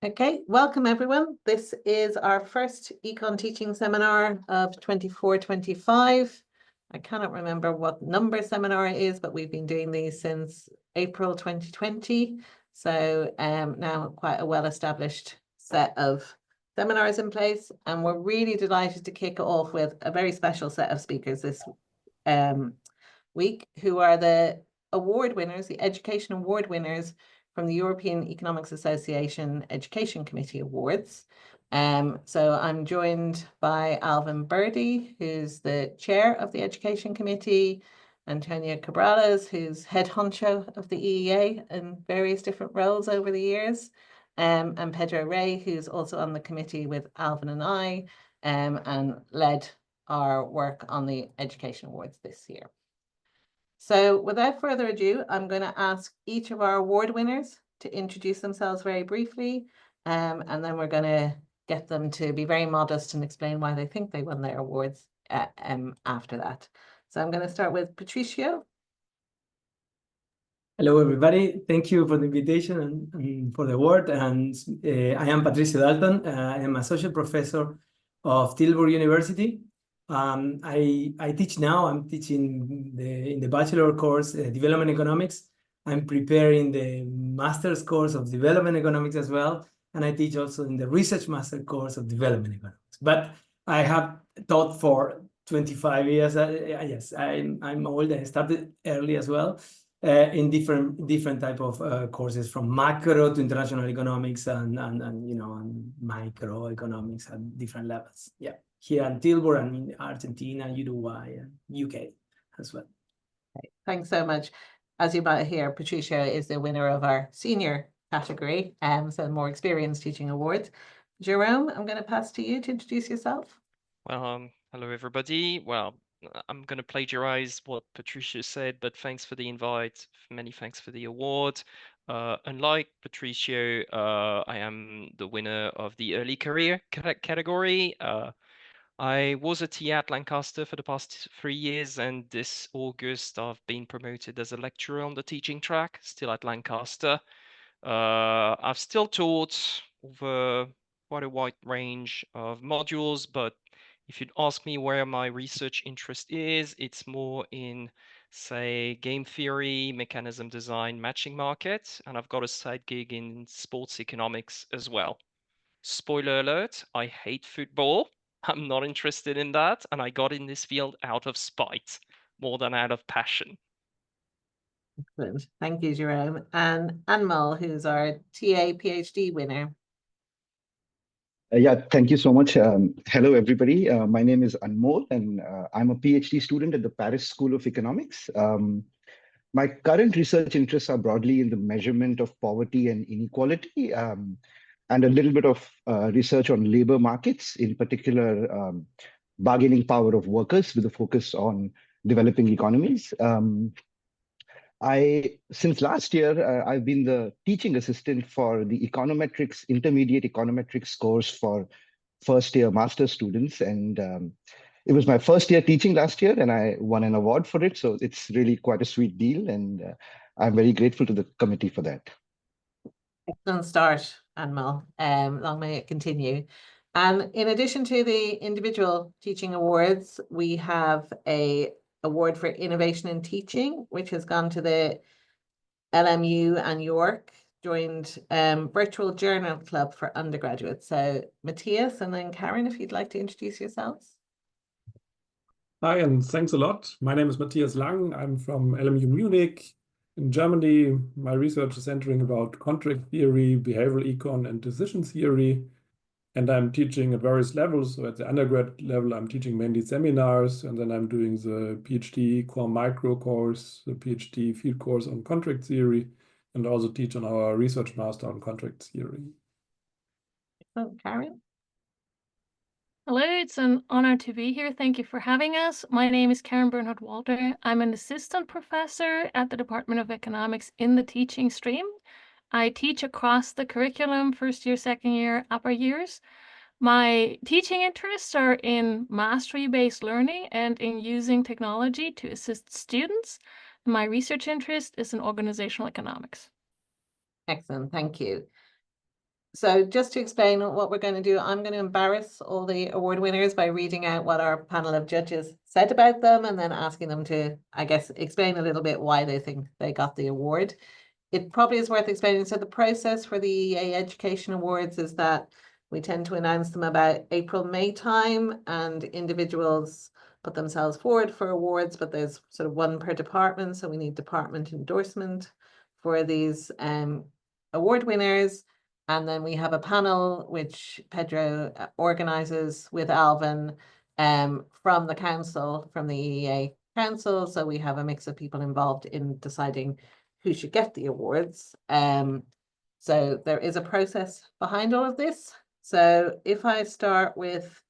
Okay, welcome everyone. This is our first EconTEAching seminar of 24-25. I cannot remember what number seminar it is, but we've been doing these since April 2020. So now quite a well-established set of seminars in place, and we're really delighted to kick it off with a very special set of speakers this week, who are the award winners, the education award winners from the European Economics Association Education Committee Awards. So I'm joined by Alvin Birdie, who's the chair of the Education Committee, Antonia Cabrales, who's head honcho of the EEA in various different roles over the years, and Pedro Rey, who's also on the committee with Alvin and I, and led our work on the Education Awards this year. So without further ado, I'm going to ask each of our award winners to introduce themselves very briefly, and then we're going to get them to be very modest and explain why they think they won their awards after that. So I'm going to start with Patricio. Hello, everybody. Thank you for the invitation and for the award. And I am Patricio Dalton. I am associate professor of Tilburg University. I teach now. I'm teaching in the bachelor course, Development Economics. I'm preparing the master's course of Development Economics as well. And I teach also in the research master course of Development Economics. But I have taught for 25 years. Yes, I'm old. I started early as well. In different type of courses, from macro to international economics and microeconomics at different levels. Yeah, here in Tilburg and in Argentina, Uruguay, and UK as well. Okay, thanks so much. As you might hear, Patricia is the winner of our senior category, so more experience teaching awards. Jerome, I'm going to pass to you to introduce yourself. Well, hello everybody. Well, I'm going to plagiarize what Patricia said, but thanks for the invite. Many thanks for the award. Unlike Patricio, I am the winner of the early career category. I was a TA at Lancaster for the past 3 years, and this August I've been promoted as a lecturer on the teaching track, still at Lancaster. I've still taught over quite a wide range of modules, but if you'd ask me where my research interest is, it's more in, say, game theory, mechanism design, matching market, and I've got a side gig in sports economics as well. Spoiler alert, I hate football. I'm not interested in that, and I got in this field out of spite more than out of passion. Excellent. Thank you, Jerome. And Anmol, who's our TA PhD winner. Yeah, thank you so much. Hello, everybody. My name is Anmol, and I'm a PhD student at the Paris School of Economics. My current research interests are broadly in the measurement of poverty and inequality, and a little bit of research on labor markets, in particular, bargaining power of workers with a focus on developing economies. Since last year, I've been the teaching assistant for the econometrics, intermediate econometrics course for first-year master's students. And it was my first year teaching last year, and I won an award for it. So it's really quite a sweet deal. And I'm very grateful to the committee for that. Excellent start, Anmol. Long may it continue. And in addition to the individual teaching awards, we have a award for innovation in teaching, which has gone to the LMU and York joined Virtual Journal Club for undergraduates. So Matthias and then Karen, if you'd like to introduce yourselves. Hi, and thanks a lot. My name is Matthias Lang. I'm from LMU Munich in Germany. My research is centering about contract theory, behavioral econ, and decision theory. And I'm teaching at various levels. So at the undergrad level, I'm teaching mainly seminars, and then I'm doing the PhD core micro course, the PhD field course on contract theory, and also teach on our research master on contract theory. Oh, Karen. Hello, it's an honor to be here. Thank you for having us. My name is Karen Bernhard Walter. I'm an assistant professor at the Department of Economics in the teaching stream. I teach across the curriculum, first year, second year, upper years. My teaching interests are in mastery-based learning and in using technology to assist students. My research interest is in organizational economics. Excellent, thank you. So just to explain what we're going to do, I'm going to embarrass all the award winners by reading out what our panel of judges said about them and then asking them to, I guess, explain a little bit why they think they got the award. It probably is worth explaining. So the process for the EEA Education Awards is that we tend to announce them about April, May time, and individuals put themselves forward for awards, but there's sort of one per department. So we need department endorsement for these award winners. And then we have a panel which Pedro organizes with Alvin from the council, from the EEA council. So we have a mix of people involved in deciding who should get the awards. So there is a process behind all of this. So if I start with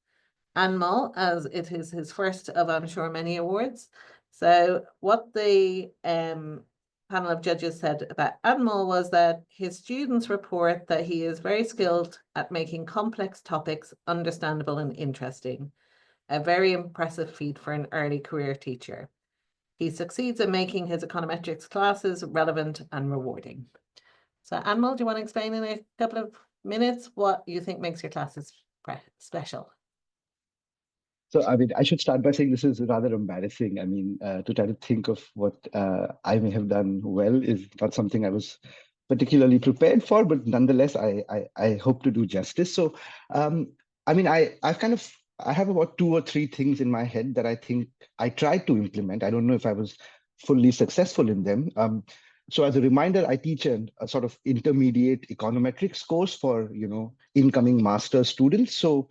Anmol, as it is his first of, I'm sure, many awards. So what the panel of judges said about Anmol was that his students report that he is very skilled at making complex topics understandable and interesting. A very impressive feat for an early career teacher. He succeeds in making his econometrics classes relevant and rewarding. So Anmol, do you want to explain in a couple of minutes what you think makes your classes special? So, I mean, I should start by saying this is rather embarrassing. I mean, to try to think of what I may have done well is not something I was particularly prepared for, but nonetheless, I hope to do justice. So, I mean, I have about 2 or 3 things in my head that I think I tried to implement. I don't know if I was fully successful in them. So as a reminder, I teach a sort of intermediate econometrics course for, incoming master's students. So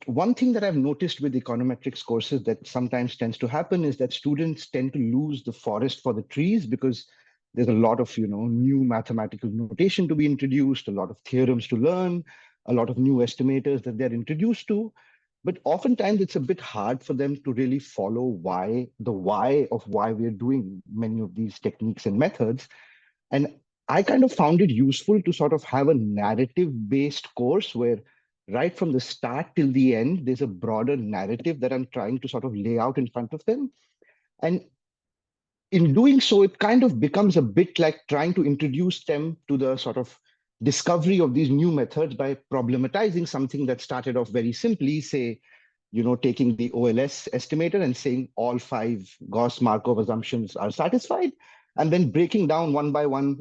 one thing that I've noticed with econometrics courses that sometimes tends to happen is that students tend to lose the forest for the trees because there's a lot of, new mathematical notation to be introduced, a lot of theorems to learn, a lot of new estimators that they're introduced to. But oftentimes it's a bit hard for them to really follow the why of why we're doing many of these techniques and methods. And I kind of found it useful to sort of have a narrative-based course where right from the start till the end, there's a broader narrative that I'm trying to sort of lay out in front of them. And in doing so, it kind of becomes a bit like trying to introduce them to the sort of discovery of these new methods by problematizing something that started off very simply, say, taking the OLS estimator and saying all 5 Gauss-Markov assumptions are satisfied, and then breaking down one by one,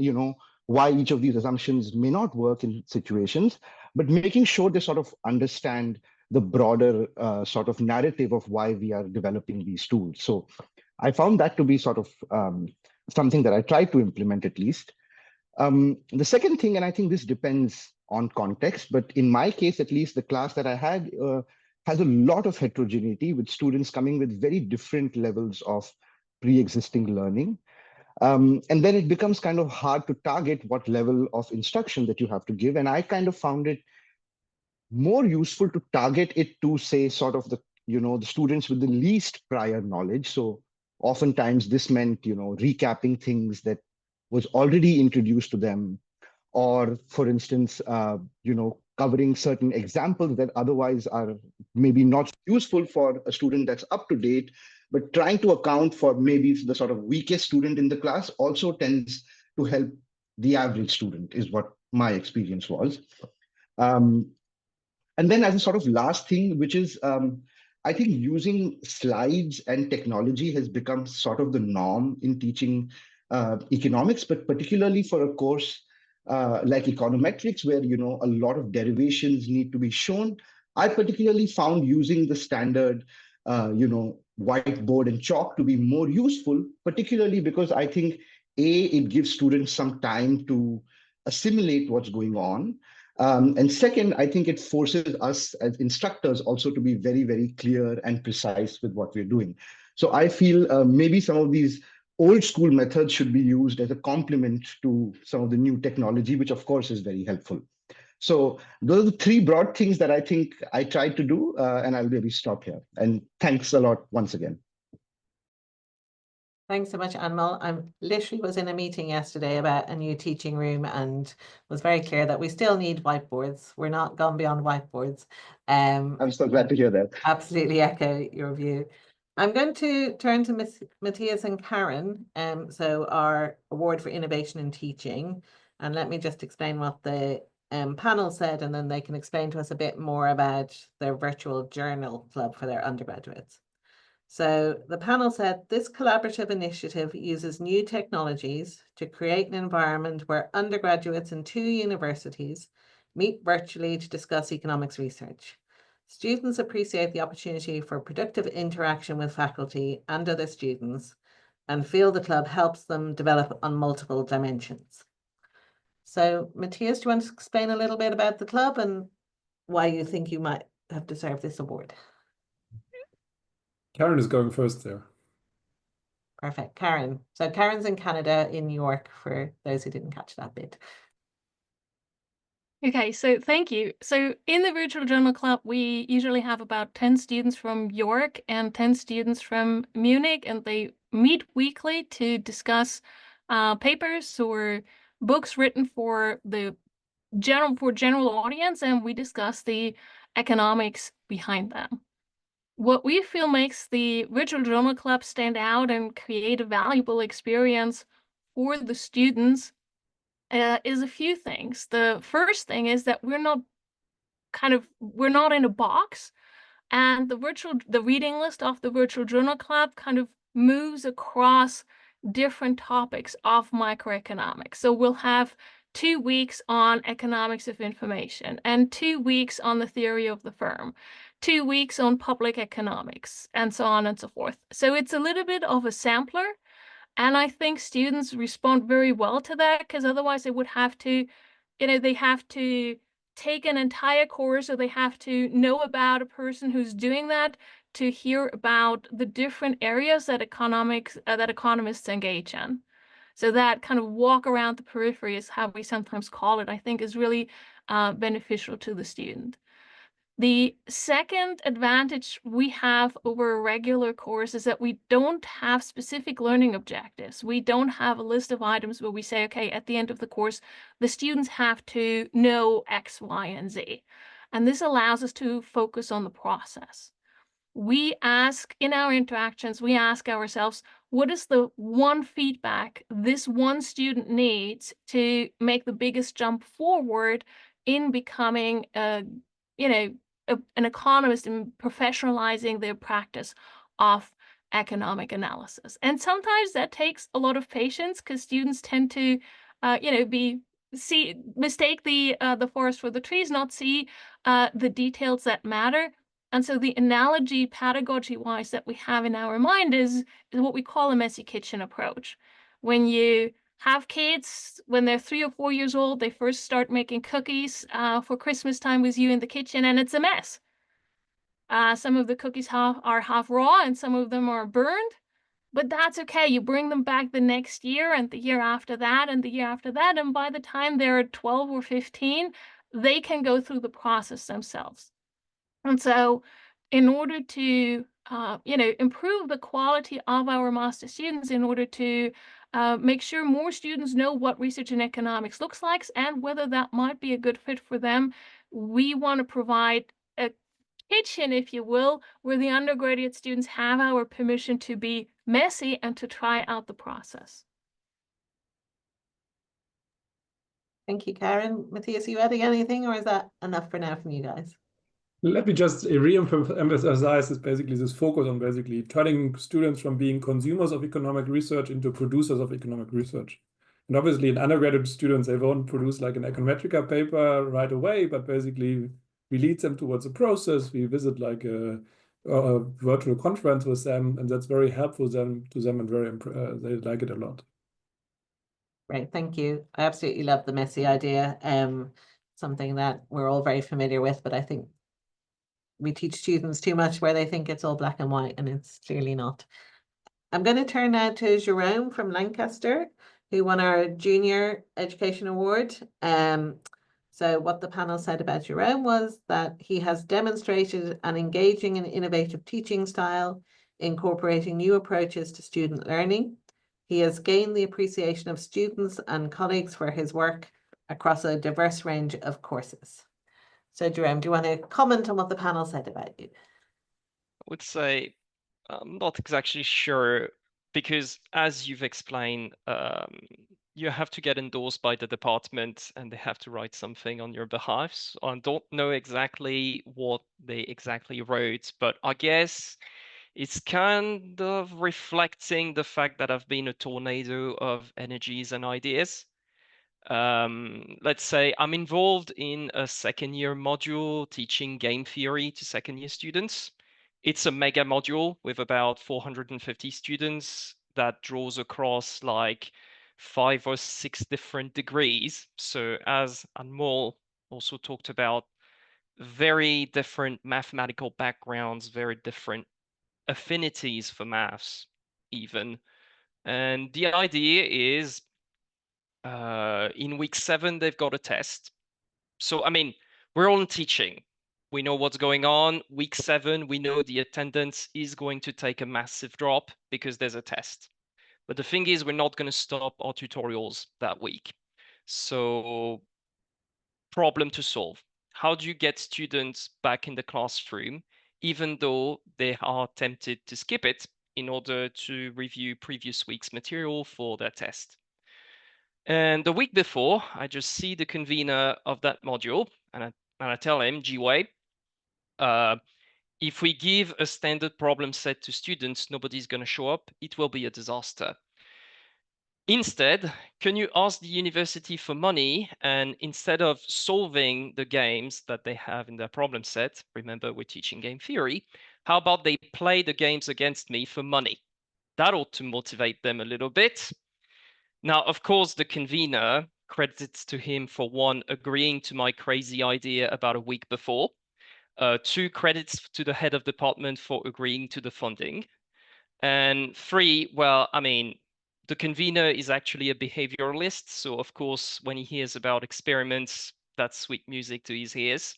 why each of these assumptions may not work in situations, but making sure they sort of understand the broader sort of narrative of why we are developing these tools. So I found that to be sort of something that I try to implement at least. The second thing, and I think this depends on context, but in my case, at least the class that I had has a lot of heterogeneity with students coming with very different levels of pre-existing learning. And then it becomes kind of hard to target what level of instruction that you have to give. And I kind of found it more useful to target it to, say, sort of the students with the least prior knowledge. So oftentimes this meant, recapping things that was already introduced to them, or for instance, covering certain examples that otherwise are maybe not useful for a student that's up to date, but trying to account for maybe the sort of weakest student in the class also tends to help the average student, is what my experience was. And then as a sort of last thing, which is, I think using slides and technology has become sort of the norm in teaching economics, but particularly for a course like econometrics, where, a lot of derivations need to be shown. I particularly found using the standard, whiteboard and chalk to be more useful, particularly because I think, it gives students some time to assimilate what's going on. And second, I think it forces us as instructors also to be very, very clear and precise with what we're doing. So I feel maybe some of these old school methods should be used as a complement to some of the new technology, which of course is very helpful. So those are the 3 broad things that I think I tried to do, and I'll maybe stop here. And thanks a lot once again. Thanks so much, Anmol. I literally was in a meeting yesterday about a new teaching room and was very clear that we still need whiteboards. We're not gone beyond whiteboards. I'm so glad to hear that. Absolutely echo your view. I'm going to turn to Matthias and Karen, so our award for innovation in teaching. And let me just explain what the panel said, and then they can explain to us a bit more about their virtual journal club for their undergraduates. So the panel said this collaborative initiative uses new technologies to create an environment where undergraduates in 2 universities meet virtually to discuss economics research. Students appreciate the opportunity for productive interaction with faculty and other students and feel the club helps them develop on multiple dimensions. So Matthias, do you want to explain a little bit about the club and why you think you might have deserved this award? Karen is going first there. Perfect, Karen. So Karen's in Canada, in New York, for those who didn't catch that bit. Okay, so thank you. So in the Virtual Journal Club, we usually have about 10 students from York and 10 students from Munich, and they meet weekly to discuss papers or books written for the general audience, and we discuss the economics behind them. What we feel makes the Virtual Journal Club stand out and create a valuable experience for the students is a few things. The first thing is that we're not in a box, and the reading list of the Virtual Journal Club kind of moves across different topics of microeconomics. So we'll have 2 weeks on economics of information and 2 weeks on the theory of the firm, 2 weeks on public economics, and so on and so forth. So it's a little bit of a sampler. And I think students respond very well to that, because otherwise they would have to, they have to take an entire course, or they have to know about a person who's doing that to hear about the different areas that economists engage in. So that kind of walk around the periphery is how we sometimes call it, I think is really beneficial to the student. The second advantage we have over a regular course is that we don't have specific learning objectives. We don't have a list of items where we say, okay, at the end of the course, the students have to know X, Y, and Z. And this allows us to focus on the process. In our interactions, we ask ourselves, what is the one feedback this one student needs to make the biggest jump forward in becoming an economist and professionalizing their practice of economic analysis? And sometimes that takes a lot of patience, because students tend to, mistake the forest for the trees, not see the details that matter. And so the analogy pedagogy-wise that we have in our mind is what we call a messy kitchen approach. When you have kids, when they're 3 or 4 years old, they first start making cookies for Christmas time with you in the kitchen, and it's a mess. Some of the cookies are half raw, and some of them are burned, but that's okay. You bring them back the next year, and the year after that, and the year after that, and by the time they're 12 or 15, they can go through the process themselves. And so in order to improve the quality of our master students, in order to make sure more students know what research in economics looks like and whether that might be a good fit for them, we want to provide a kitchen, if you will, where the undergraduate students have our permission to be messy and to try out the process. Thank you, Karen. Matthias, are you adding anything, or is that enough for now from you guys? Let me just re-emphasize this focus on basically turning students from being consumers of economic research into producers of economic research. And obviously in undergraduate students, they won't produce like an econometrica paper right away, but basically we lead them towards a process. We visit like a virtual conference with them, and that's very helpful to them and they like it a lot. Great, thank you. I absolutely love the messy idea. Something that we're all very familiar with, but I think we teach students too much where they think it's all black and white, and it's clearly not. I'm going to turn now to Jerome from Lancaster, who won our Junior Education Award. So what the panel said about Jerome was that he has demonstrated an engaging and innovative teaching style, incorporating new approaches to student learning. He has gained the appreciation of students and colleagues for his work across a diverse range of courses. So Jerome, do you want to comment on what the panel said about you? I would say I'm not exactly sure, because as you've explained, you have to get endorsed by the department and they have to write something on your behalf. So I don't know exactly what they exactly wrote, but I guess it's kind of reflecting the fact that I've been a tornado of energies and ideas. Let's say I'm involved in a second year module teaching game theory to second year students. It's a mega module with about 450 students that draws across like 5 or 6 different degrees. So as Anmol also talked about, very different mathematical backgrounds, very different affinities for maths even. And the idea is in week 7, they've got a test. So, I mean, we're all teaching. We know what's going on. Week 7, we know the attendance is going to take a massive drop because there's a test. But the thing is, we're not going to stop our tutorials that week. So, problem to solve. How do you get students back in the classroom, even though they are tempted to skip it in order to review previous week's material for their test? And the week before, I just see the convener of that module and I tell him, G-Way, if we give a standard problem set to students, nobody's going to show up. It will be a disaster. Instead, can you ask the university for money? And instead of solving the games that they have in their problem set, remember we're teaching game theory, how about they play the games against me for money? That ought to motivate them a little bit. Now, of course, the convener credits to him for 1, agreeing to my crazy idea about a week before. 2, credits to the head of department for agreeing to the funding. And 3, well, I mean, the convener is actually a behavioralist. So, of course, when he hears about experiments, that's sweet music to his ears.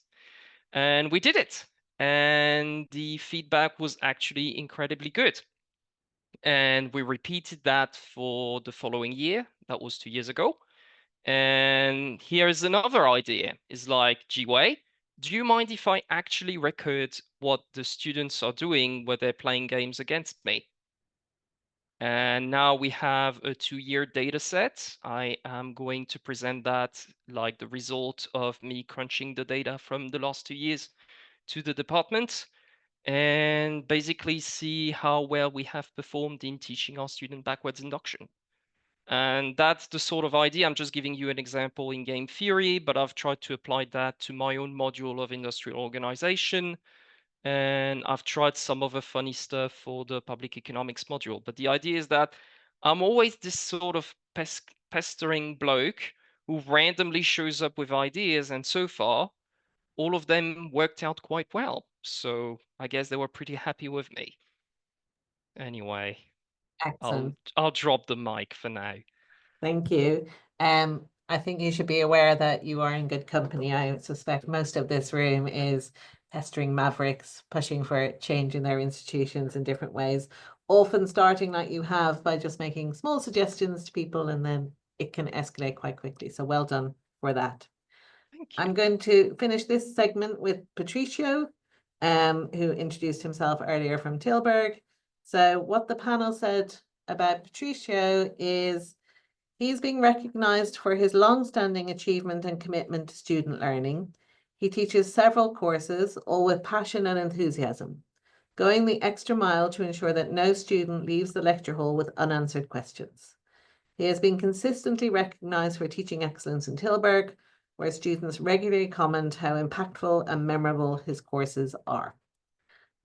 And we did it. And the feedback was actually incredibly good. And we repeated that for the following year. That was 2 years ago. And here's another idea. Is like, G-Way, do you mind if I actually record what the students are doing when they're playing games against me? And now we have a 2-year data set. I am going to present that like the result of me crunching the data from the last 2 years to the department and basically see how well we have performed in teaching our student backwards induction. And that's the sort of idea. I'm just giving you an example in game theory, but I've tried to apply that to my own module of industrial organization. And I've tried some other funny stuff for the public economics module. But the idea is that I'm always this sort of pestering bloke who randomly shows up with ideas. And so far, all of them worked out quite well. So I guess they were pretty happy with me. Anyway, Excellent. I'll drop the mic for now. Thank you. I think you should be aware that you are in good company. I suspect most of this room is pestering mavericks, pushing for change in their institutions in different ways, often starting like you have by just making small suggestions to people, and then it can escalate quite quickly. So well done for that. Thank you. I'm going to finish this segment with Patricio, who introduced himself earlier from Tilburg. So what the panel said about Patricio is he's being recognized for his long-standing achievement and commitment to student learning. He teaches several courses, all with passion and enthusiasm, going the extra mile to ensure that no student leaves the lecture hall with unanswered questions. He has been consistently recognized for teaching excellence in Tilburg, where students regularly comment how impactful and memorable his courses are.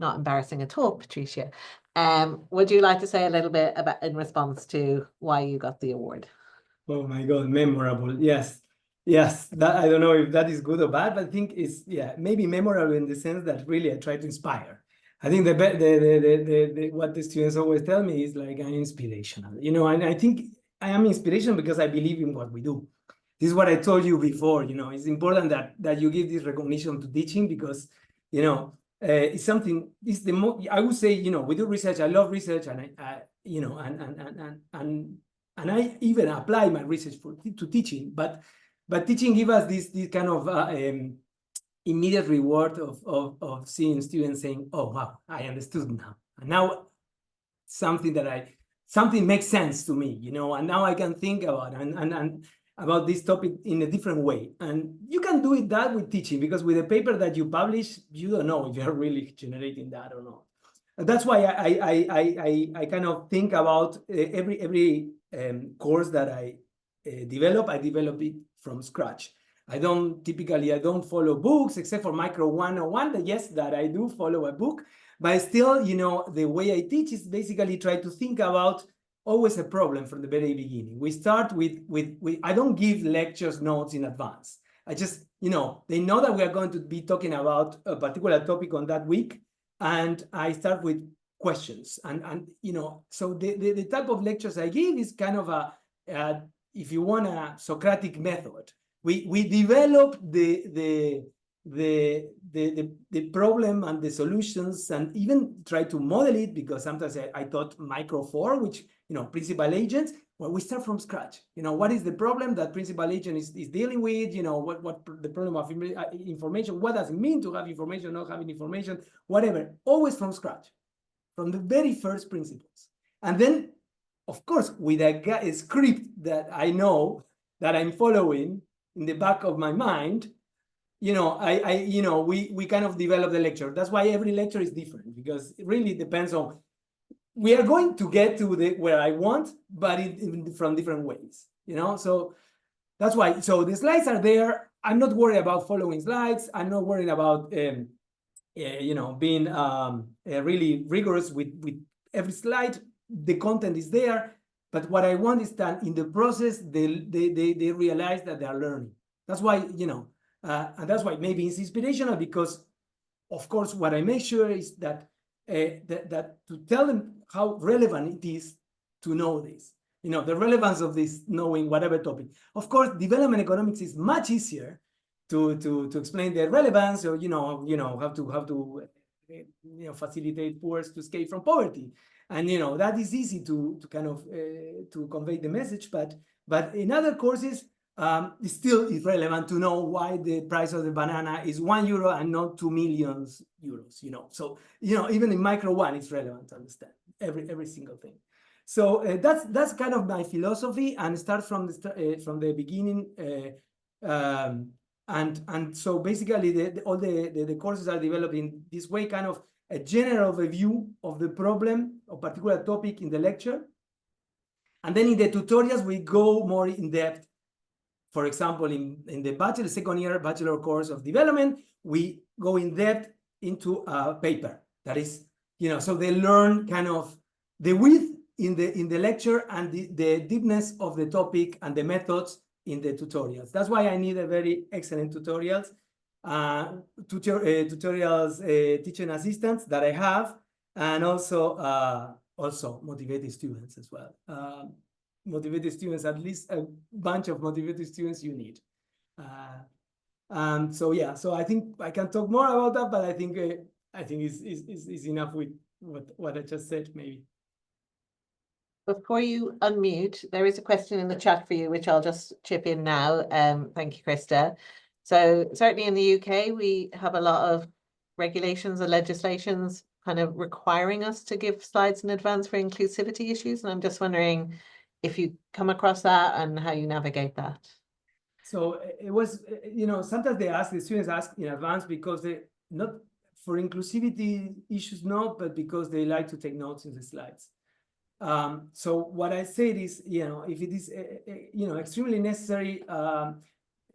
Not embarrassing at all, Patricia. Would you like to say a little bit about in response to why you got the award? Oh my God, memorable. Yes. Yes, that I don't know if that is good or bad, but I think it's, yeah, maybe memorable in the sense that really I try to inspire. I think what the students always tell me is like I'm inspirational, you know, and I think I am inspirational because I believe in what we do. This is what I told you before, you know, it's important that you give this recognition to teaching because, you know, it's something, it's the most, I would say, you know, we do research, I love research, and I you know, and I even apply my research to teaching, but teaching gives us this kind of immediate reward of seeing students saying, oh, wow, I understood now. And now something that something makes sense to me, you know, and now I can think about and about this topic in a different way. And you can do it that with teaching, because with a paper that you publish, you don't know if you're really generating that or not. That's why I kind of think about every course that I develop it from scratch. I don't follow books except for Micro 101. Yes, that I do follow a book, but still, you know, the way I teach is basically try to think about always a problem from the very beginning. We start with I don't give lectures notes in advance. I just, you know, they know that we are going to be talking about a particular topic on that week, and I start with questions. And you know, so the type of lectures I give is kind of a if you want, a Socratic method. We develop the problem and the solutions, and even try to model it, because sometimes I taught Micro 4, which, you know, principal agents. Well, we start from scratch. You know, what is the problem that principal agent is dealing with? You know, what the problem of information, what does it mean to have information, not having information, whatever, always from scratch, from the very first principles. And then, of course, with a script that I know that I'm following in the back of my mind, you know, you know, we kind of develop the lecture. That's why every lecture is different, because it really depends on, we are going to get to where I want, but from different ways, you know? So that's why, so the slides are there. I'm not worried about following slides. I'm not worried about, you know, being really rigorous with every slide. The content is there, but what I want is that in the process, they realize that they are learning. That's why, you know, and that's why maybe it's inspirational, because, of course, what I make sure is that that to tell them how relevant it is to know this, you know, the relevance of this, knowing whatever topic. Of course, development economics is much easier to explain the relevance, or you know how to you know, facilitate poor to escape from poverty, and you know that is easy to kind of to convey the message. But in other courses, it still is relevant to know why the price of the banana is €1 and not 2 million euros. You know, so you know, even in Micro 1, it's relevant to understand every single thing. So that's kind of my philosophy, and start from the beginning. And so basically, all the courses are developed in this way, kind of a general review of the problem or particular topic in the lecture, and then in the tutorials we go more in depth. For example, in the second year bachelor course of development, we go in depth into a paper that is, you know, so they learn kind of the width in the lecture and the deepness of the topic and the methods in the tutorials. That's why I need a very excellent tutorials, teaching assistants that I have, and also motivated students as well. Motivated students, at least a bunch of motivated students you need. So yeah, so I think I can talk more about that, but I think it's enough with what I just said, maybe. Before you unmute, there is a question in the chat for you, which I'll just chip in now. Thank you, Krista. So certainly in the UK, we have a lot of regulations and legislations kind of requiring us to give slides in advance for inclusivity issues. And I'm just wondering if you come across that and how you navigate that. So it was, you know, sometimes the students ask in advance because they, not for inclusivity issues, no, but because they like to take notes in the slides. So what I said is, you know, if it is, you know, extremely necessary,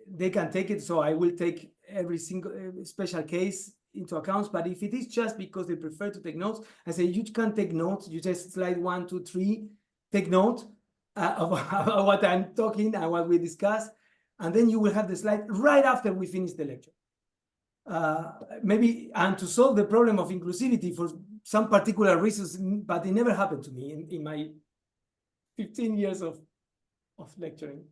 they can take it. So I will take every single special case into account. But if it is just because they prefer to take notes, I say you can take notes. You just slide 1, 2, 3, take note about what I'm talking and what we discuss, and then you will have the slide right after we finish the lecture. Maybe, and to solve the problem of inclusivity for some particular reasons, but it never happened to me in my 15 years of lecturing.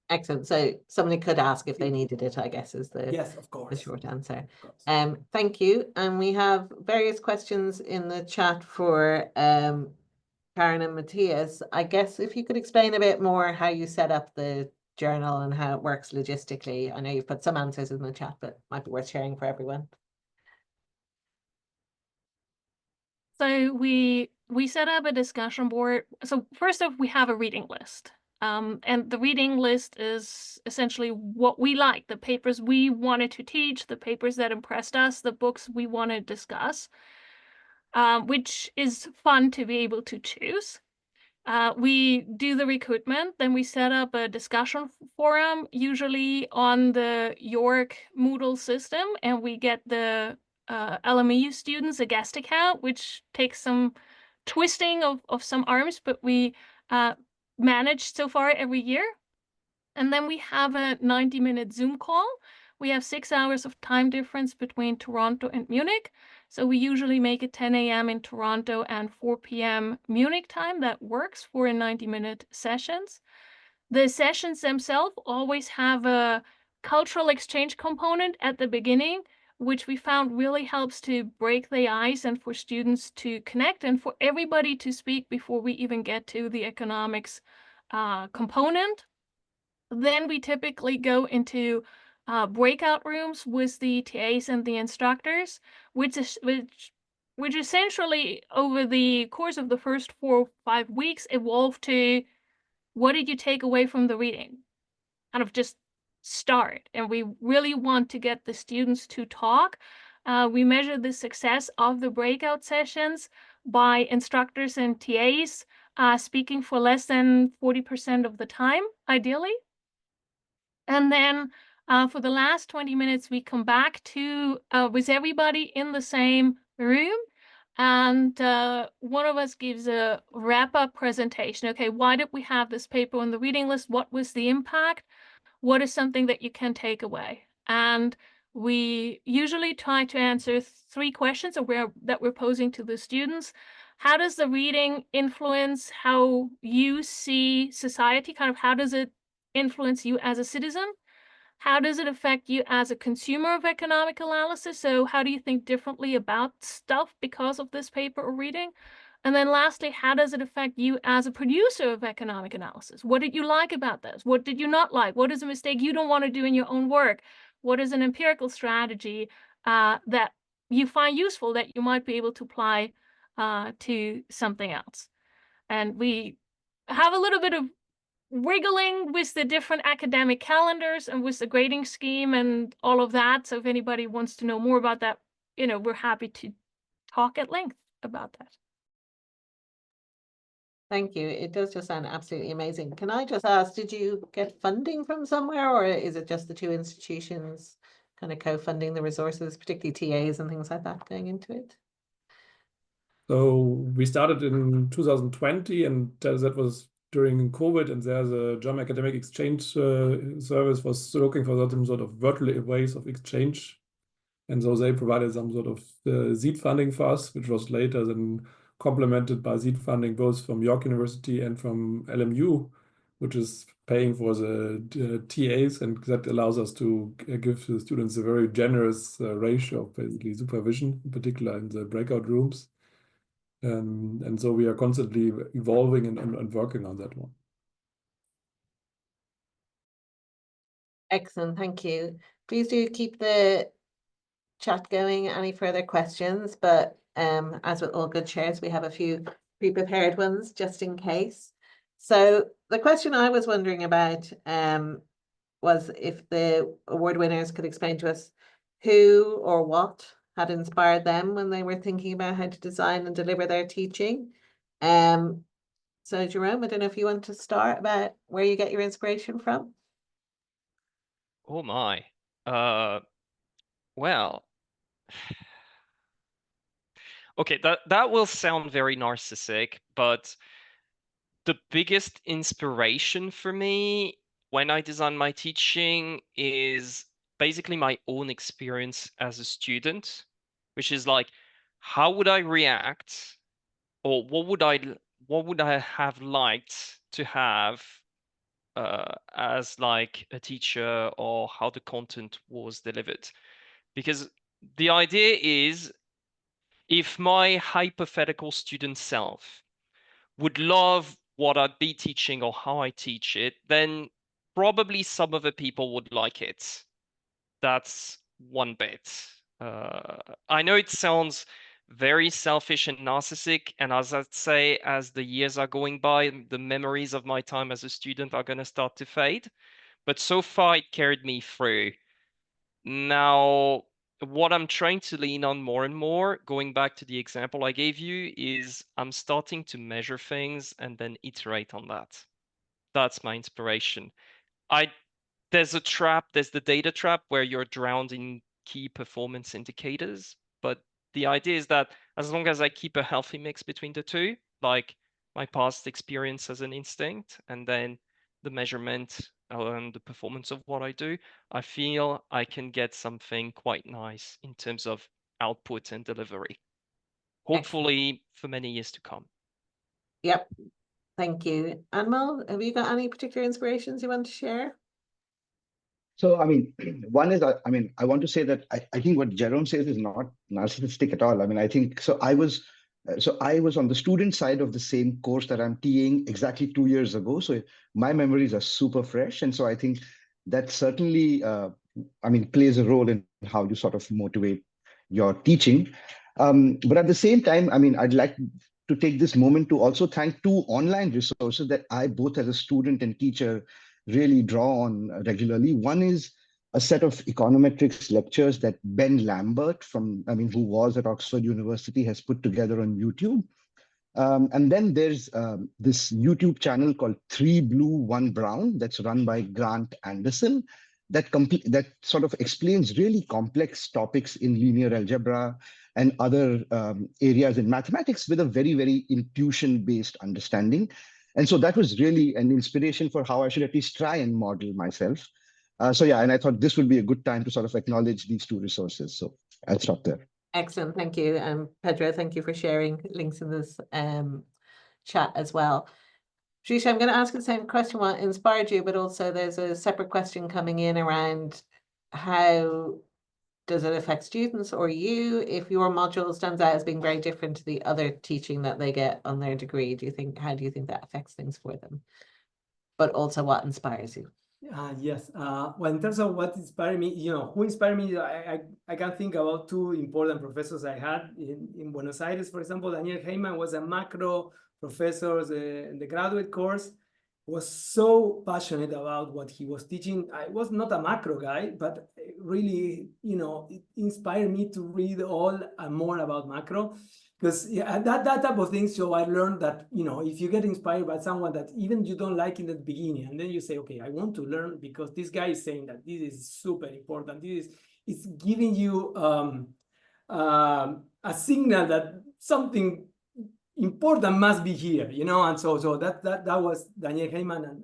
Excellent. So somebody could ask if they needed it, I guess, is the, yes, of course, the short answer. Thank you. And we have various questions in the chat for Karen and Matthias. I guess if you could explain a bit more how you set up the journal and how it works logistically. I know you've put some answers in the chat, but might be worth sharing for everyone. So we set up a discussion board. So first off, we have a reading list. And the reading list is essentially what we like, the papers we wanted to teach, the papers that impressed us, the books we want to discuss, which is fun to be able to choose. We do the recruitment, then we set up a discussion forum, usually on the York Moodle system, and we get the LMU students a guest account, which takes some twisting of some arms, but we managed so far every year. And then we have a 90-minute Zoom call. We have 6 hours of time difference between Toronto and Munich. So we usually make it 10 a.m. in Toronto and 4 p.m. Munich time. That works for a 90-minute sessions. The sessions themselves always have a cultural exchange component at the beginning, which we found really helps to break the ice and for students to connect and for everybody to speak before we even get to the economics component. Then we typically go into breakout rooms with the TAs and the instructors, which essentially over the course of the first 4 or 5 weeks evolved to what did you take away from the reading? Kind of just start. And we really want to get the students to talk. We measure the success of the breakout sessions by instructors and TAs speaking for less than 40% of the time, ideally. And then for the last 20 minutes, we come back to with everybody in the same room. And one of us gives a wrap-up presentation. Okay, why did we have this paper on the reading list? What was the impact? What is something that you can take away? And we usually try to answer 3 questions that we're posing to the students. How does the reading influence how you see society? Kind of how does it influence you as a citizen? How does it affect you as a consumer of economic analysis? So how do you think differently about stuff because of this paper or reading? And then lastly, how does it affect you as a producer of economic analysis? What did you like about this? What did you not like? What is a mistake you don't want to do in your own work? What is an empirical strategy that you find useful that you might be able to apply to something else? And we have a little bit of wriggling with the different academic calendars and with the grading scheme and all of that. So if anybody wants to know more about that, we're happy to talk at length about that. Thank you. It does just sound absolutely amazing. Can I just ask, did you get funding from somewhere, or is it just the 2 institutions kind of co-funding the resources, particularly TAs and things like that going into it? So we started in 2020, and that was during COVID, and there's a German academic exchange service was looking for some sort of virtual ways of exchange. And so they provided some sort of seed funding for us, which was later then complemented by seed funding both from York University and from LMU, which is paying for the TAs, and that allows us to give the students a very generous ratio of basically supervision, in particular in the breakout rooms. And so we are constantly evolving and working on that one. Excellent, thank you. Please do keep the chat going, any further questions, but as with all good shares, we have a few pre-prepared ones just in case. So the question I was wondering about was if the award winners could explain to us who or what had inspired them when they were thinking about how to design and deliver their teaching. So Jerome, I don't know if you want to start about where you get your inspiration from. Oh my. Well, okay, that will sound very narcissistic, but the biggest inspiration for me when I design my teaching is basically my own experience as a student, which is like, how would I react, or what would I have liked to have as like a teacher, or how the content was delivered. Because the idea is, if my hypothetical student self would love what I'd be teaching or how I teach it, then probably some other people would like it. That's one bit. I know it sounds very selfish and narcissistic. And as I say, as the years are going by, the memories of my time as a student are going to start to fade. But so far, it carried me through. Now, what I'm trying to lean on more and more, going back to the example I gave you, is I'm starting to measure things and then iterate on that. That's my inspiration. There's a trap, there's the data trap where you're drowned in key performance indicators. But the idea is that as long as I keep a healthy mix between the two, like my past experience as an instinct and then the measurement and the performance of what I do, I feel I can get something quite nice in terms of output and delivery. Hopefully for many years to come. Yep. Thank you. Anmol, have you got any particular inspirations you want to share? So, I mean, one is, I mean, I want to say that I think what Jerome says is not narcissistic at all. I mean, I think, so I was on the student side of the same course that I'm TAing exactly 2 years ago. So my memories are super fresh. And so I think that certainly, I mean, plays a role in how you sort of motivate your teaching. But at the same time, I mean, I'd like to take this moment to also thank 2 online resources that I, both as a student and teacher, really draw on regularly. One is a set of econometrics lectures that Ben Lambert who was at Oxford University, has put together on YouTube. And then there's this YouTube channel called 3 Blue 1 Brown that's run by Grant Anderson that sort of explains really complex topics in linear algebra and other areas in mathematics with a very, very intuition-based understanding. And so that was really an inspiration for how I should at least try and model myself. So yeah, and I thought this would be a good time to sort of acknowledge these 2 resources. So I'll stop there. Excellent, thank you. Pedro, thank you for sharing links in this chat as well. Patricia, I'm going to ask the same question, what inspired you, but also there's a separate question coming in around how does it affect students or you if your module stands out as being very different to the other teaching that they get on their degree? How do you think that affects things for them? But also what inspires you? Yes. Well, in terms of what inspired me, who inspired me, I can think about 2 important professors I had in Buenos Aires. For example, Daniel Heyman was a macro professor in the graduate course, was so passionate about what he was teaching. I was not a macro guy, but really, it inspired me to read all and more about macro. Because that type of thing. So I learned that, if you get inspired by someone that even you don't like in the beginning, and then you say, okay, I want to learn because this guy is saying that this is super important. It's giving you a signal that something important must be here, and so that was Daniel Heyman, and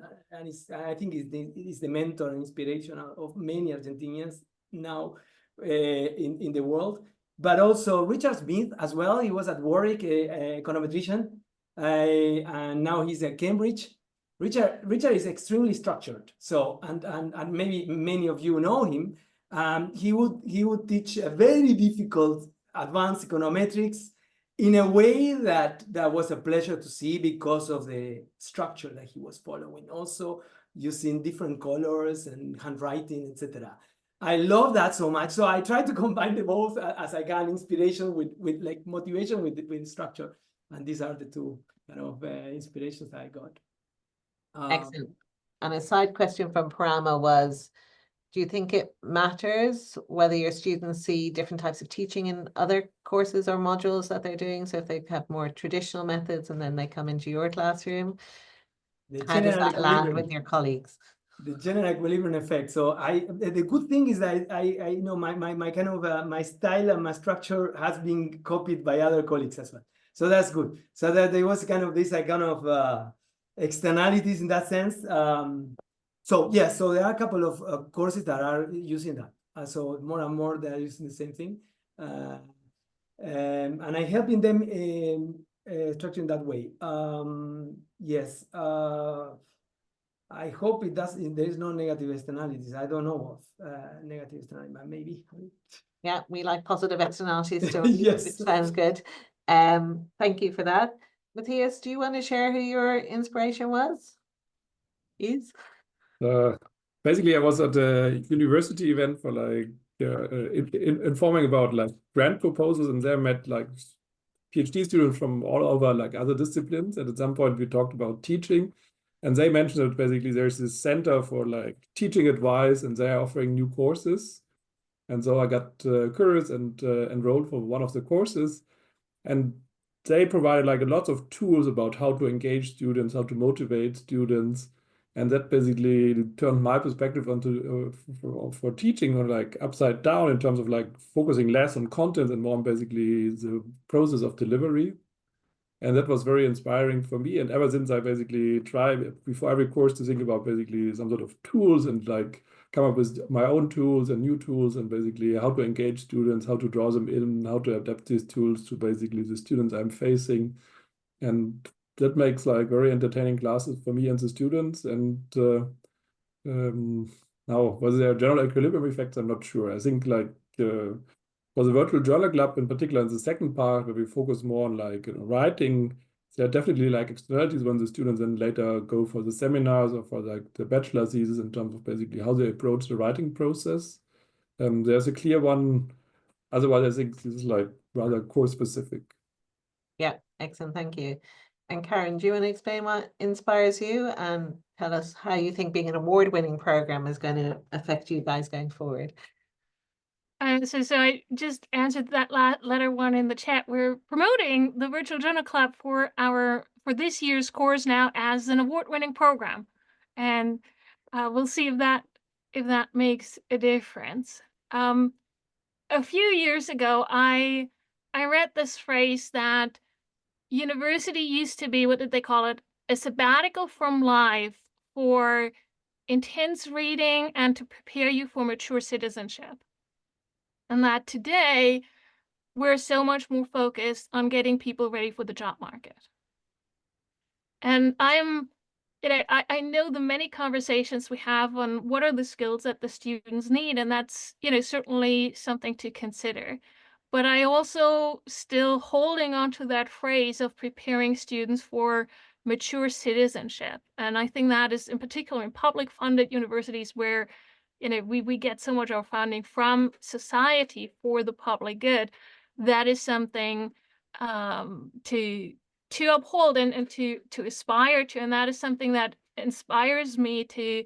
I think is the mentor and inspiration of many Argentinians now in the world. But also Richard Smith as well. He was at Warwick, a econometrician, and now he's at Cambridge. Richard is extremely structured. So and maybe many of you know him. He would teach a very difficult advanced econometrics in a way that was a pleasure to see because of the structure that he was following. Also using different colors and handwriting, etc. I love that so much. So I try to combine them both as I can, inspiration with like motivation with structure. And these are the 2 kind of inspirations that I got. Excellent. And a side question from Parama was, do you think it matters whether your students see different types of teaching in other courses or modules that they're doing? So if they have more traditional methods and then they come into your classroom, how does that land with your colleagues? The general equilibrium effect. So the good thing is that I my kind of my style and my structure has been copied by other colleagues as well. So that's good. So that there was kind of this kind of externalities in that sense. So yeah, so there are a couple of courses that are using that. So more and more they are using the same thing, and I helping them structuring that way. Yes. I hope it does. There is no negative externalities. I don't know of negative externalities, but maybe. Yeah, we like positive externalities too. Yes. Sounds good. Thank you for that. Matthias, do you want to share who your inspiration was? Basically, I was at a university event for like informing about like grant proposals, and there met like PhD students from all over like other disciplines. And at some point we talked about teaching, and they mentioned that basically there's this center for like teaching advice, and they are offering new courses. And so I got curious and enrolled for one of the courses, and they provided like lots of tools about how to engage students, how to motivate students. And that basically turned my perspective onto for teaching on like upside down in terms of like focusing less on content and more on basically the process of delivery. And that was very inspiring for me. And ever since I basically try before every course to think about basically some sort of tools and like come up with my own tools and new tools and basically how to engage students, how to draw them in, how to adapt these tools to basically the students I'm facing. And that makes like very entertaining classes for me and the students. And now, whether there are general equilibrium effects, I'm not sure. I think like for the virtual journal club in particular, in the second part where we focus more on like writing, there are definitely like externalities when the students then later go for the seminars or for like the bachelor thesis in terms of basically how they approach the writing process. There's a clear one. Otherwise, I think this is like rather course specific. Yeah, excellent. Thank you. And Karen, do you want to explain what inspires you and tell us how you think being an award-winning program is going to affect you guys going forward? So I just answered that letter one in the chat. We're promoting the Virtual Journal Club for this year's course now as an award-winning program, and we'll see if that makes a difference. A few years ago, I read this phrase that university used to be, what did they call it? A sabbatical from life for intense reading and to prepare you for mature citizenship. And that today, we're so much more focused on getting people ready for the job market. And I know the many conversations we have on what are the skills that the students need, and that's, certainly something to consider. But I also still holding on to that phrase of preparing students for mature citizenship. And I think that is in particular in public funded universities where we get so much of our funding from society for the public good. That is something to uphold and to aspire to. And that is something that inspires me to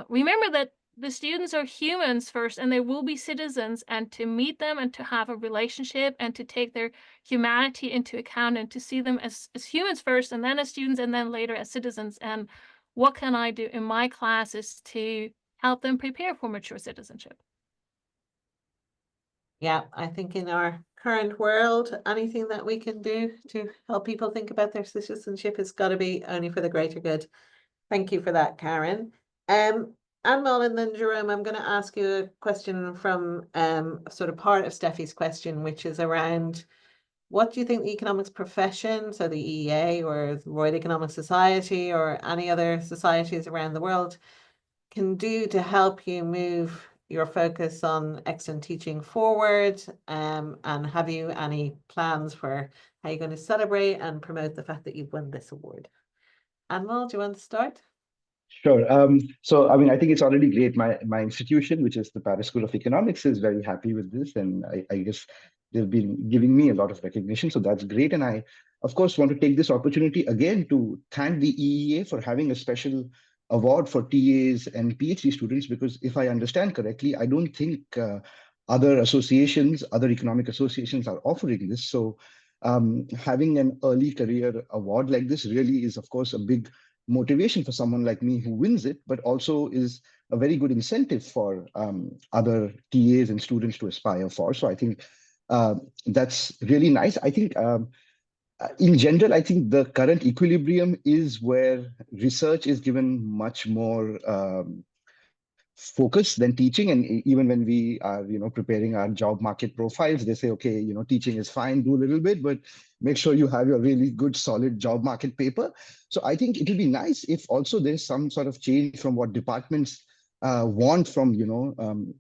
remember that the students are humans first, and they will be citizens, and to meet them and to have a relationship and to take their humanity into account and to see them as humans first, and then as students, and then later as citizens. And what can I do in my classes to help them prepare for mature citizenship? Yeah, I think in our current world, anything that we can do to help people think about their citizenship has got to be only for the greater good. Thank you for that, Karen. Anmol and then Jerome, I'm going to ask you a question from sort of part of Steffi's question, which is around what do you think the economics profession, so the EEA or the Royal Economic Society or any other societies around the world, can do to help you move your focus on excellent teaching forward? And have you any plans for how you're going to celebrate and promote the fact that you've won this award? Anmol, do you want to start? Sure. So, I mean, I think it's already great. My institution, which is the Paris School of Economics, is very happy with this. And I guess they've been giving me a lot of recognition. So that's great. And I, of course, want to take this opportunity again to thank the EEA for having a special award for TAs and PhD students, because if I understand correctly, I don't think other economic associations are offering this. So having an early career award like this really is, of course, a big motivation for someone like me who wins it, but also is a very good incentive for other TAs and students to aspire for. So I think that's really nice. I think in general, I think the current equilibrium is where research is given much more focus than teaching. And even when we are, preparing our job market profiles, they say, okay, teaching is fine, do a little bit, but make sure you have your really good, solid job market paper. So I think it will be nice if also there's some sort of change from what departments want from,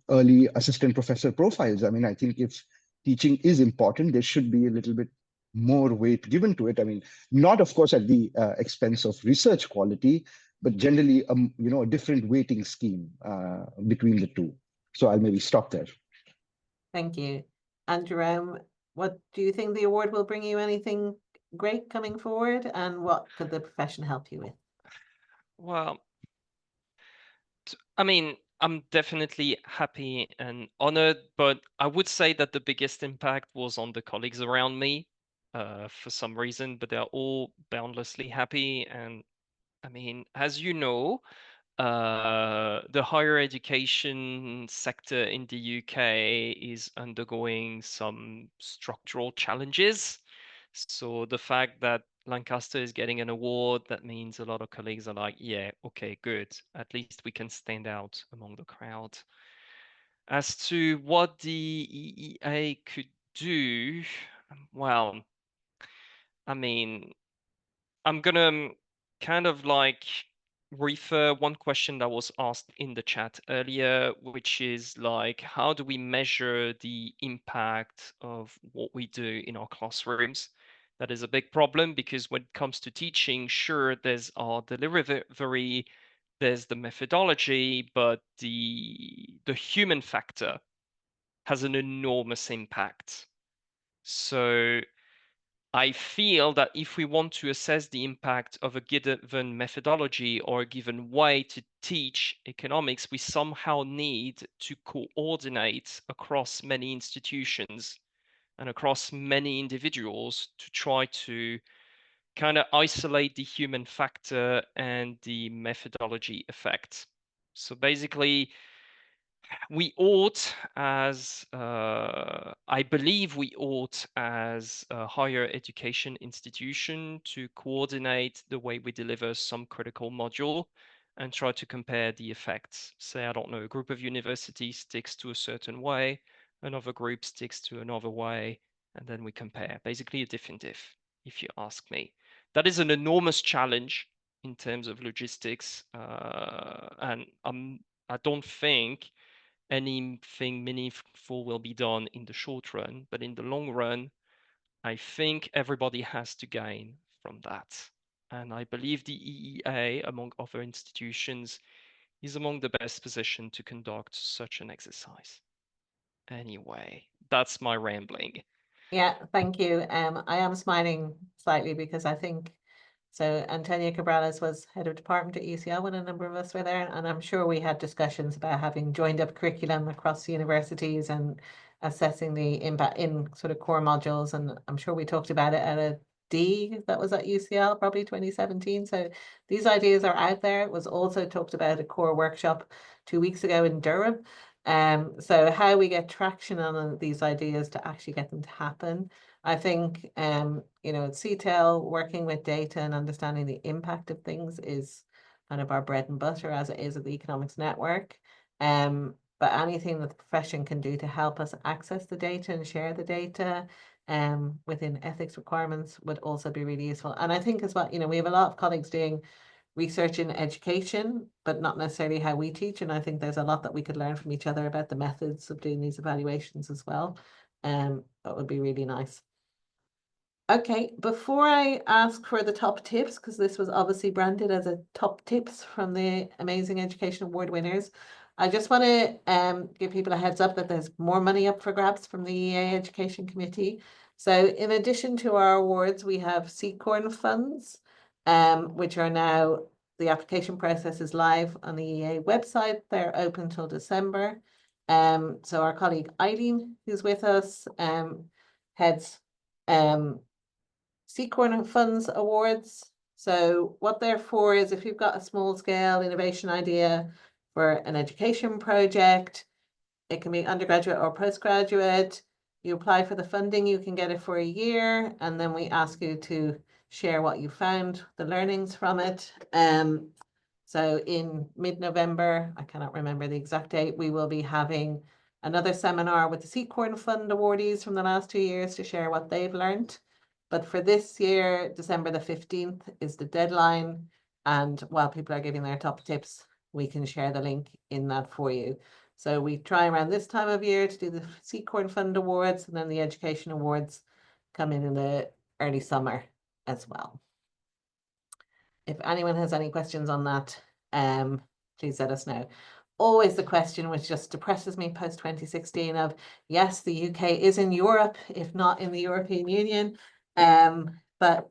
early assistant professor profiles. I mean, I think if teaching is important, there should be a little bit more weight given to it. I mean, not, of course, at the expense of research quality, but generally, a different weighting scheme between the two. So I'll maybe stop there. Thank you. And Jerome, what do you think the award will bring you? Anything great coming forward, and what could the profession help you with? Well, I mean, I'm definitely happy and honored, but I would say that the biggest impact was on the colleagues around me for some reason, but they're all boundlessly happy. And I mean, as you know, the higher education sector in the UK is undergoing some structural challenges. So the fact that Lancaster is getting an award, that means a lot of colleagues are like, yeah, okay, good. At least we can stand out among the crowd. As to what the EEA could do, well, I mean, I'm gonna kind of like refer one question that was asked in the chat earlier, which is like, how do we measure the impact of what we do in our classrooms? That is a big problem because when it comes to teaching, sure, there's our delivery, there's the methodology, but the human factor has an enormous impact. So I feel that if we want to assess the impact of a given methodology or a given way to teach economics, we somehow need to coordinate across many institutions and across many individuals to try to kind of isolate the human factor and the methodology effect. So basically, we ought as, I believe we ought as a higher education institution to coordinate the way we deliver some critical module and try to compare the effects. Say, I don't know, a group of universities sticks to a certain way, another group sticks to another way, and then we compare. Basically a diff and diff, if you ask me. That is an enormous challenge in terms of logistics, and I don't think anything meaningful will be done in the short run, but in the long run, I think everybody has to gain from that. And I believe the EEA, among other institutions, is among the best positioned to conduct such an exercise. Anyway, that's my rambling. Yeah, thank you. I am smiling slightly because I think so. Antonia Cabrales was head of department at UCL when a number of us were there, and I'm sure we had discussions about having joined up curriculum across universities and assessing the impact in sort of core modules. And I'm sure we talked about it at a D that was at UCL, probably 2017. So these ideas are out there. It was also talked about at a core workshop 2 weeks ago in Durham. So how we get traction on these ideas to actually get them to happen. I think, you know, CTaLE, working with data and understanding the impact of things is kind of our bread and butter, as it is at the Economics Network. But anything that the profession can do to help us access the data and share the data within ethics requirements would also be really useful. And I think as well, you know, we have a lot of colleagues doing research in education, but not necessarily how we teach. And I think there's a lot that we could learn from each other about the methods of doing these evaluations as well. That would be really nice. Okay, before I ask for the top tips, because this was obviously branded as a top tips from the Amazing Education Award winners, I just want to give people a heads up that there's more money up for grabs from the EEA Education Committee. So in addition to our awards, we have CCORN funds, which are now, the application process is live on the EEA website. They're open till December. So our colleague Eileen, who's with us, heads CCORN Funds Awards. So what they're for is if you've got a small scale innovation idea for an education project, it can be undergraduate or postgraduate. You apply for the funding, you can get it for a year, and then we ask you to share what you found, the learnings from it. So in mid-November, I cannot remember the exact date, we will be having another seminar with the CCORN Fund awardees from the last 2 years to share what they've learned. But for this year, December the 15th is the deadline. And while people are giving their top tips, we can share the link in that for you. So we try around this time of year to do the CCORN Fund Awards, and then the Education Awards come in the early summer as well. If anyone has any questions on that, please let us know. always the question which just depresses me post 2016 of, yes, the UK is in Europe, if not in the European Union, but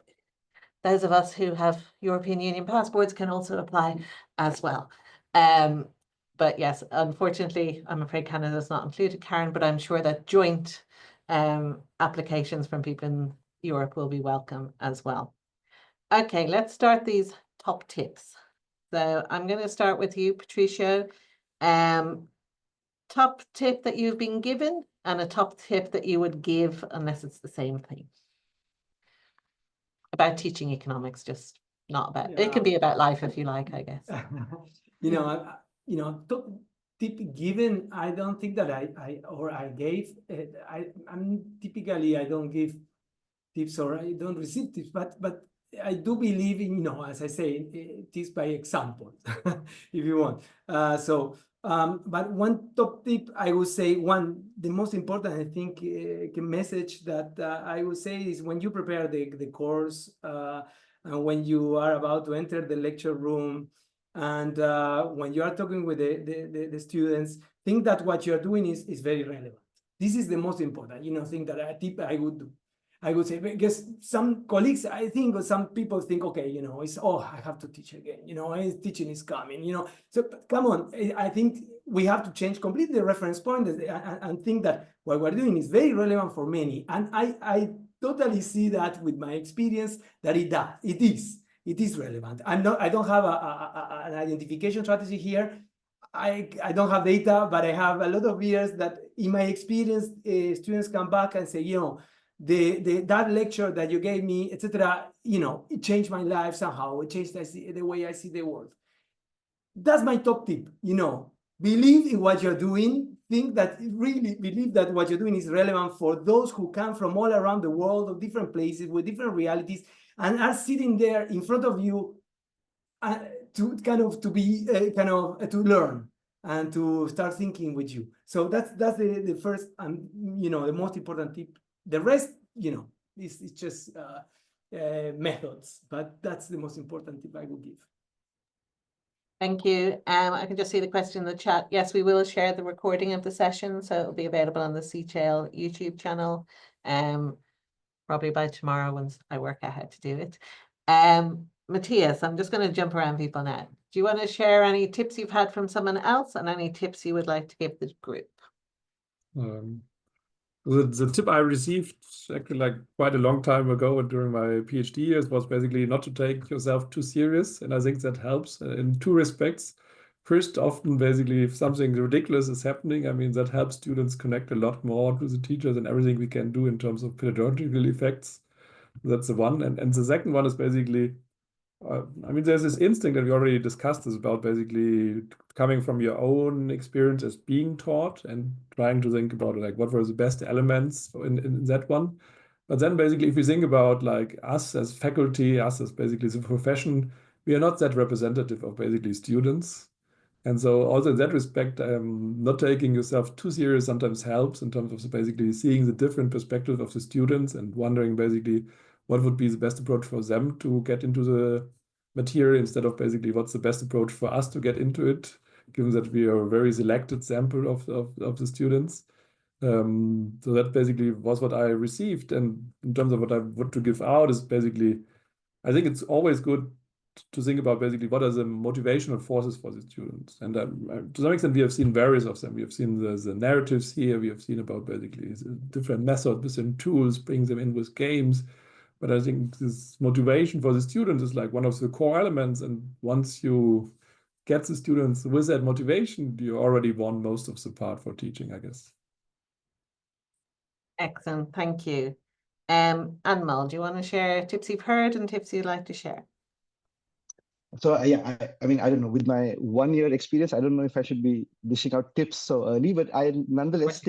those of us who have European Union passports can also apply as well. But yes, unfortunately, I'm afraid Canada is not included, Karen, but I'm sure that joint applications from people in Europe will be welcome as well. Okay, let's start these top tips. So I'm going to start with you, Patricio. Top tip that you've been given and a top tip that you would give, unless it's the same thing. About teaching economics, just not about, it can be about life if you like, I guess. Top tip given, I don't think that I gave, I'm typically, I don't give tips or I don't receive tips, but I do believe in, as I say, tips by example, if you want. But one top tip, I would say, the most important, I think, message that I would say is when you prepare the course, and when you are about to enter the lecture room, and when you are talking with the students, think that what you're doing is very relevant. This is the most important, thing that a tip I would do. I would say, because some colleagues, I think, or some people think, okay, it's, oh, I have to teach again, teaching is coming, So come on, I think we have to change completely the reference point and think that what we're doing is very relevant for many. And I totally see that with my experience that it is relevant. I don't have an identification strategy here. I don't have data, but I have a lot of years that in my experience, students come back and say, that lecture that you gave me, etc., it changed my life somehow. It changed the way I see the world. That's my top tip. Believe in what you're doing. Really believe that what you're doing is relevant for those who come from all around the world, of different places with different realities, and are sitting there in front of you to learn and to start thinking with you. So that's the first and the most important tip. The rest, is just methods, but that's the most important tip I would give. Thank you. I can just see the question in the chat. Yes, we will share the recording of the session, so it'll be available on the CTaLE YouTube channel. Probably by tomorrow once I work out how to do it. Matthias, I'm just going to jump around people now. Do you want to share any tips you've had from someone else and any tips you would like to give the group? The tip I received actually like quite a long time ago during my PhD years was basically not to take yourself too serious. And I think that helps in two respects. First, often basically if something ridiculous is happening, I mean, that helps students connect a lot more to the teachers and everything we can do in terms of pedagogical effects. That's the one. And the second one is basically, I mean, there's this instinct that we already discussed is about basically coming from your own experience as being taught and trying to think about like what were the best elements in that one. But then basically if we think about like us as faculty, us as basically the profession, we are not that representative of basically students. And so also in that respect, not taking yourself too serious sometimes helps in terms of basically seeing the different perspective of the students and wondering basically what would be the best approach for them to get into the material instead of basically what's the best approach for us to get into it, given that we are a very selected sample of the students. So that basically was what I received. And in terms of what I want to give out is basically, I think it's always good to think about basically what are the motivational forces for the students. And to some extent, we have seen various of them. We have seen the narratives here. We have seen about basically different methods within tools, bring them in with games. But I think this motivation for the students is like one of the core elements. And once you get the students with that motivation, you already won most of the part for teaching, I guess. Excellent, thank you. Anmol, do you want to share tips you've heard and tips you'd like to share? So yeah, I mean, I don't know, with my 1 year experience, I don't know if I should be dishing out tips so early, but I nonetheless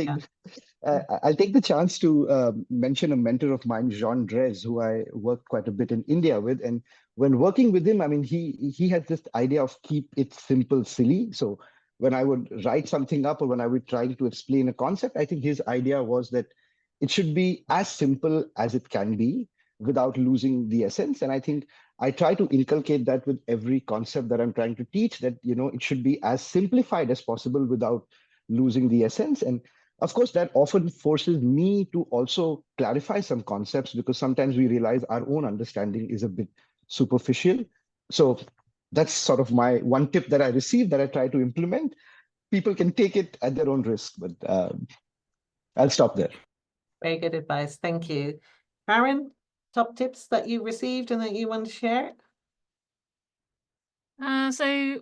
I'll take the chance to mention a mentor of mine, Jean Drez, who I worked quite a bit in India with. And when working with him, I mean, he has this idea of keep it simple, silly. So when I would write something up or when I would try to explain a concept, I think his idea was that it should be as simple as it can be without losing the essence. And I think I try to inculcate that with every concept that I'm trying to teach, that, it should be as simplified as possible without losing the essence. And of course, that often forces me to also clarify some concepts, because sometimes we realize our own understanding is a bit superficial. So that's sort of my one tip that I received that I try to implement. People can take it at their own risk, but I'll stop there. Very good advice. Thank you. Karen, top tips that you received and that you want to share? So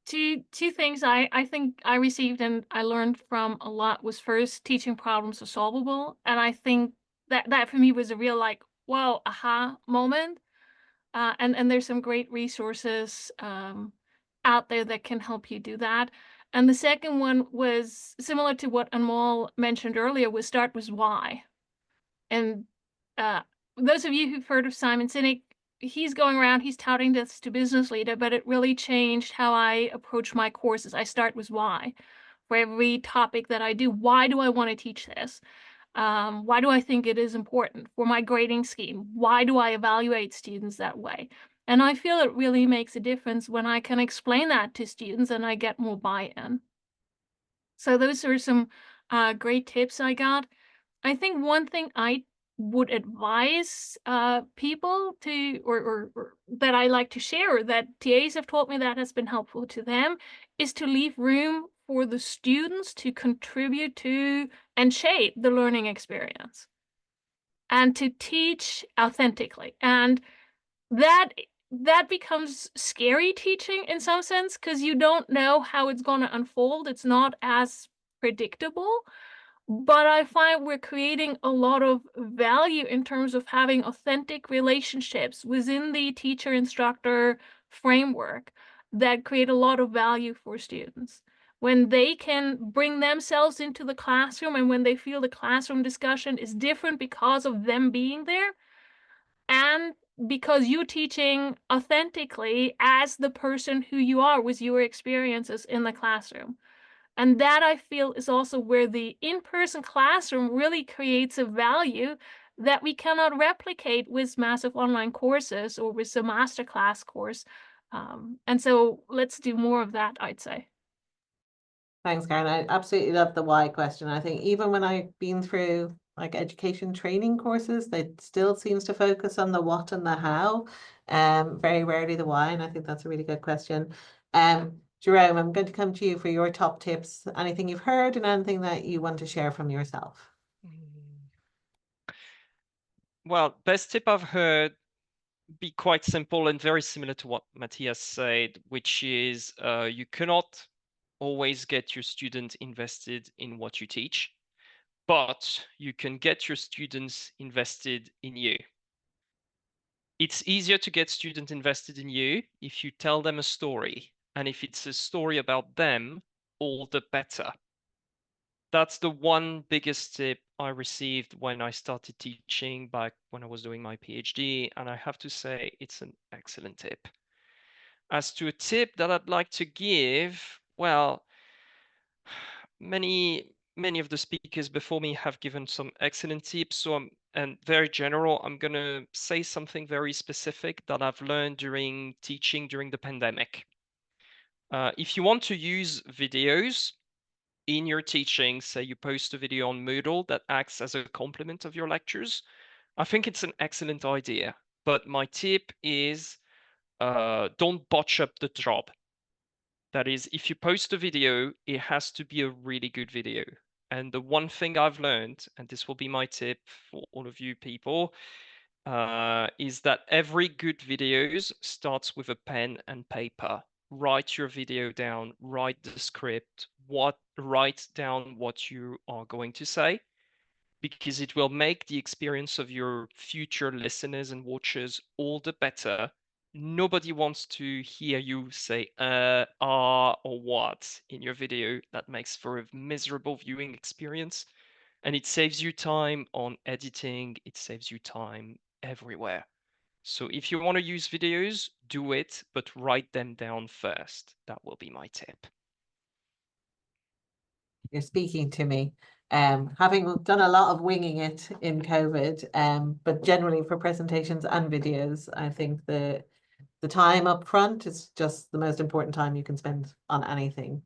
two things I think I received and I learned from a lot was, first, teaching problems are solvable. And I think that for me was a real, like, whoa, aha moment. And there's some great resources out there that can help you do that. And the second one was similar to what Anmol mentioned earlier, was start with why. And those of you who've heard of Simon Sinek, he's going around, he's touting this to business leader, but it really changed how I approach my courses. I start with why. For every topic that I do, why do I want to teach this? Why do I think it is important for my grading scheme? Why do I evaluate students that way? And I feel it really makes a difference when I can explain that to students and I get more buy-in. So those are some great tips I got. I think one thing I would advise people to, or that I like to share, or that TAs have taught me that has been helpful to them, is to leave room for the students to contribute to and shape the learning experience, and to teach authentically. And that becomes scary teaching in some sense, because you don't know how it's going to unfold. It's not as predictable. But I find we're creating a lot of value in terms of having authentic relationships within the teacher-instructor framework that create a lot of value for students. When they can bring themselves into the classroom, and when they feel the classroom discussion is different because of them being there, and because you're teaching authentically as the person who you are with your experiences in the classroom. And that, I feel, is also where the in-person classroom really creates a value that we cannot replicate with massive online courses or with a masterclass course. And so let's do more of that, I'd say. Thanks, Karen. I absolutely love the why question. I think even when I've been through like education training courses, they still seems to focus on the what and the how, very rarely the why. And I think that's a really good question. Jerome, I'm going to come to you for your top tips. Anything you've heard and anything that you want to share from yourself? Well, best tip I've heard, be quite simple and very similar to what Matthias said, which is you cannot always get your students invested in what you teach, but you can get your students invested in you. It's easier to get students invested in you if you tell them a story. And if it's a story about them, all the better. That's the one biggest tip I received when I started teaching back when I was doing my PhD. And I have to say, it's an excellent tip. As to a tip that I'd like to give, well, many of the speakers before me have given some excellent tips. So and very general, I'm going to say something very specific that I've learned during teaching during the pandemic. If you want to use videos in your teaching, say you post a video on Moodle that acts as a complement of your lectures, I think it's an excellent idea. But my tip is don't botch up the job. That is, if you post a video, it has to be a really good video. And the one thing I've learned, and this will be my tip for all of you people, is that every good videos starts with a pen and paper. Write your video down, write the script, write down what you are going to say, because it will make the experience of your future listeners and watchers all the better. Nobody wants to hear you say or what in your video. That makes for a miserable viewing experience. And it saves you time on editing. It saves you time everywhere. So if you want to use videos, do it, but write them down first. That will be my tip. you're speaking to me. Having done a lot of winging it in COVID, but generally for presentations and videos, I think the time up front is just the most important time you can spend on anything.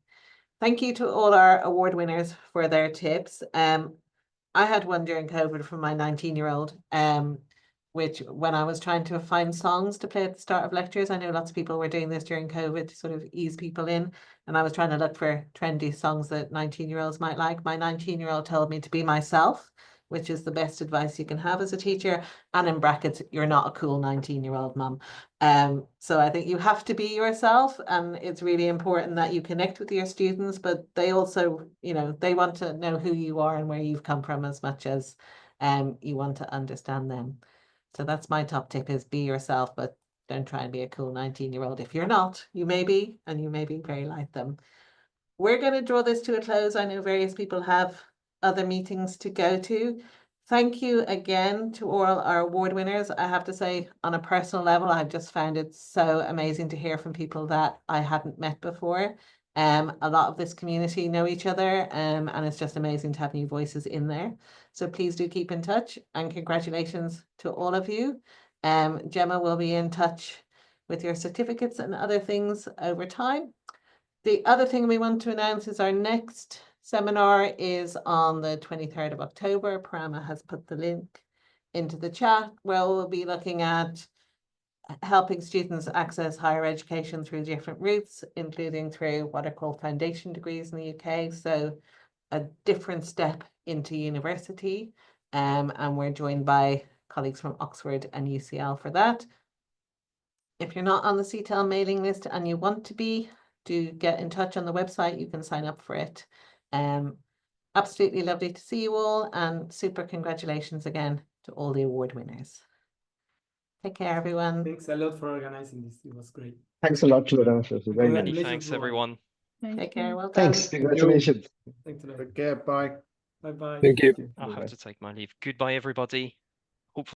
Thank you to all our award winners for their tips. I had one during COVID from my 19-year-old, which when I was trying to find songs to play at the start of lectures, I know lots of people were doing this during COVID to sort of ease people in. And I was trying to look for trendy songs that 19-year-olds might like. My 19-year-old told me to be myself, which is the best advice you can have as a teacher. And in brackets, you're not a cool 19-year-old mum. So I think you have to be yourself, and it's really important that you connect with your students, but they also, you know, they want to know who you are and where you've come from as much as you want to understand them. So that's my top tip, is be yourself, but don't try and be a cool 19-year-old. If you're not, you may be, and you may be very like them. We're going to draw this to a close. I know various people have other meetings to go to. Thank you again to all our award winners. I have to say, on a personal level, I've just found it so amazing to hear from people that I hadn't met before. A lot of this community know each other, and it's just amazing to have new voices in there. So please do keep in touch, and congratulations to all of you. Gemma will be in touch with your certificates and other things over time. The other thing we want to announce is our next seminar is on the 23rd of October. Parama has put the link into the chat, where we'll be looking at helping students access higher education through different routes, including through what are called foundation degrees in the UK. So a different step into university. And we're joined by colleagues from Oxford and UCL for that. If you're not on the CTaLE mailing list and you want to be, do get in touch on the website. You can sign up for it. Absolutely lovely to see you all, and super congratulations again to all the award winners. Take care, everyone. Thanks a lot for organizing this. It was great. Thanks a lot, Laurence. It was very nice. Many Congratulations thanks, to all. everyone. Take care. Well done. Thanks. Congratulations. Thanks a lot. Take care. Bye. Bye bye. Thank you. I'll have Bye. to take my leave. Goodbye, everybody.